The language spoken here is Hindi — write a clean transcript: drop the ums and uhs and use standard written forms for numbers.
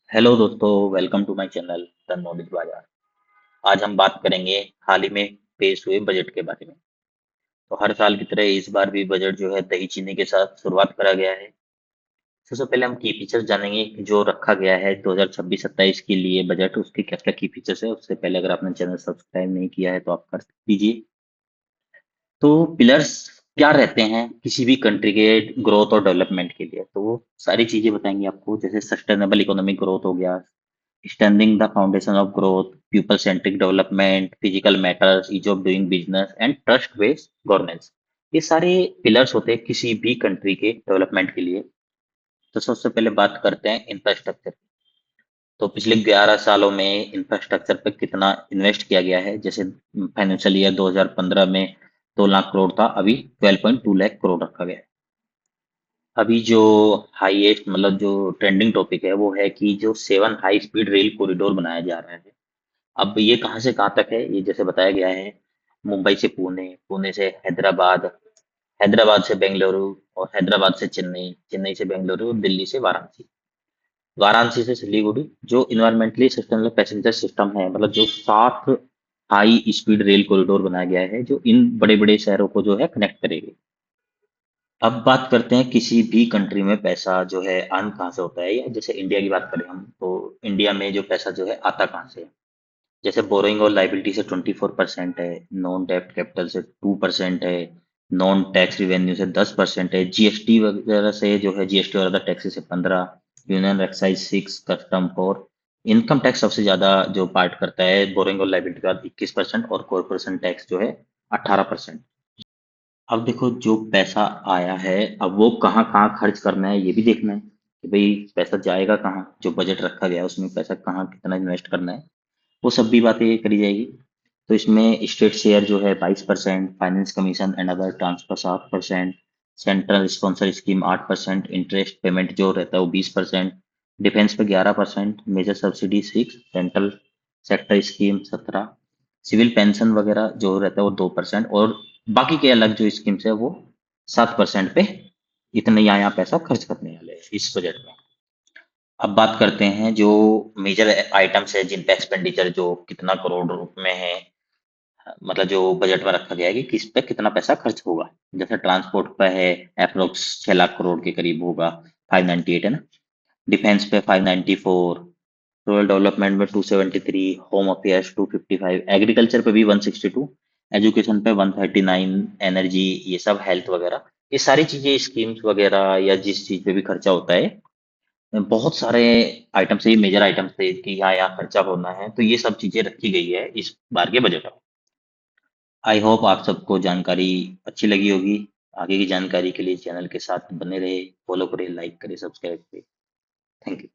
हेलो दोस्तों, welcome to my channel the knowledge bazaar. आज हम बात करेंगे हाल ही में पेश हुए बजट के बारे में। तो हर साल की तरह इस बार भी बजट जो है दही चीनी के साथ शुरुआत करा गया है। सबसे पहले हम की फीचर्स जानेंगे कि जो रखा गया है 2026-27 के लिए बजट, उसके क्या क्या की फीचर्स है। उससे पहले अगर आपने चैनल सब्सक्राइब नहीं किया है तो आप कर दीजिए। तो पिलर्स क्या रहते हैं किसी भी कंट्री के ग्रोथ और डेवलपमेंट के लिए, तो वो सारी चीजें बताएंगे आपको। जैसे सस्टेनेबल इकोनॉमिक ग्रोथ हो गया, strengthening the foundation of growth, people centric development, physical matters, is of doing business and trust based governance. ये सारे पिलर्स होते हैं किसी भी कंट्री के डेवलपमेंट के लिए। तो सबसे पहले बात करते हैं इंफ्रास्ट्रक्चर। तो पिछले 11 सालों में इंफ्रास्ट्रक्चर पे कितना इन्वेस्ट किया गया है। जैसे फाइनेंशियल ईयर 2015 में 2 लाख करोड़ था, अभी 12.2 लाख करोड़ रखा गया है। अभी जो हाईएस्ट मतलब जो ट्रेंडिंग टॉपिक है वो है कि जो 7 हाई स्पीड रेल कॉरिडोर बनाया जा रहा है। अब ये कहाँ से कहाँ तक है, ये जैसे बताया गया है। मुंबई से पुणे, पुणे से हैदराबाद, हैदराबाद से बेंगलुरु, और हैदराबाद से चेन्नई, चेन्नई से बेंगलुरु, दिल्ली से वाराणसी, वाराणसी से सिलीगुड़ी। जो इन्वायरमेंटली सस्टेनेबल पैसेंजर सिस्टम है, मतलब जो 7 हाई स्पीड रेल कॉरिडोर बनाया गया है जो इन बड़े बड़े शहरों को जो है कनेक्ट करेगी। अब बात करते हैं किसी भी कंट्री में पैसा जो है अर्न कहाँ से होता है, या जैसे इंडिया की बात करें हम तो इंडिया में जो पैसा जो है आता कहाँ से है। जैसे बोरोइंग और लाइबिलिटी से 24% है, नॉन डेब्ट कैपिटल से 2% है, नॉन टैक्स रिवेन्यू से 10% है, जीएसटी वगैरह से जो है जीएसटी और अदर टैक्सेस से 15, union excise 6, custom 4। Income tax सबसे ज्यादा जो पार्ट करता है बोरोइंग और लाइबिलिटी का 21%, और कॉर्पोरेशन टैक्स जो है 18%। अब देखो जो पैसा आया है, अब वो कहाँ कहाँ खर्च करना है ये भी देखना है कि भाई पैसा जाएगा कहाँ। जो बजट रखा गया है उसमें पैसा कहाँ कितना इन्वेस्ट करना है, वो सब भी बातें करी जाएगी। तो इसमें स्टेट शेयर जो है 22%, finance commission and other transfer 7%, central sponsor scheme 8%, interest payment जो रहता है वो 20%, डिफेंस पे 11%, major subsidy 6, central sector scheme 17, civil pension वगैरह जो रहता है वो 2%, और बाकी के अलग जो स्कीम्स है वो 7% पे। इतने यहाँ पैसा खर्च करने वाले हैं इस बजट में। अब बात करते हैं जो मेजर आइटम्स है जिन पे एक्सपेंडिचर जो कितना करोड़ में है, मतलब जो बजट में रखा गया है कि किस पे कितना पैसा खर्च होगा। जैसे ट्रांसपोर्ट पे है, अप्रोक्स 6 लाख करोड़ के करीब होगा, 598 है ना। डिफेंस पे 594, रूरल डेवलपमेंट में 273, होम अफेयर्स 255, एग्रीकल्चर पे भी 162, एजुकेशन पे 139, एनर्जी ये सब हेल्थ वगैरह, ये सारी चीजें स्कीम्स वगैरह या जिस चीज पे भी खर्चा होता है, बहुत सारे आइटम्स है, ये मेजर आइटम्स थे कि यहाँ यहाँ खर्चा होना है, तो ये सब चीजें रखी गई है इस बार के बजट में। आई होप आप सबको जानकारी अच्छी लगी होगी। आगे की जानकारी के लिए चैनल के साथ बने रहे, फॉलो करें, लाइक करें, सब्सक्राइब करें। Thank you.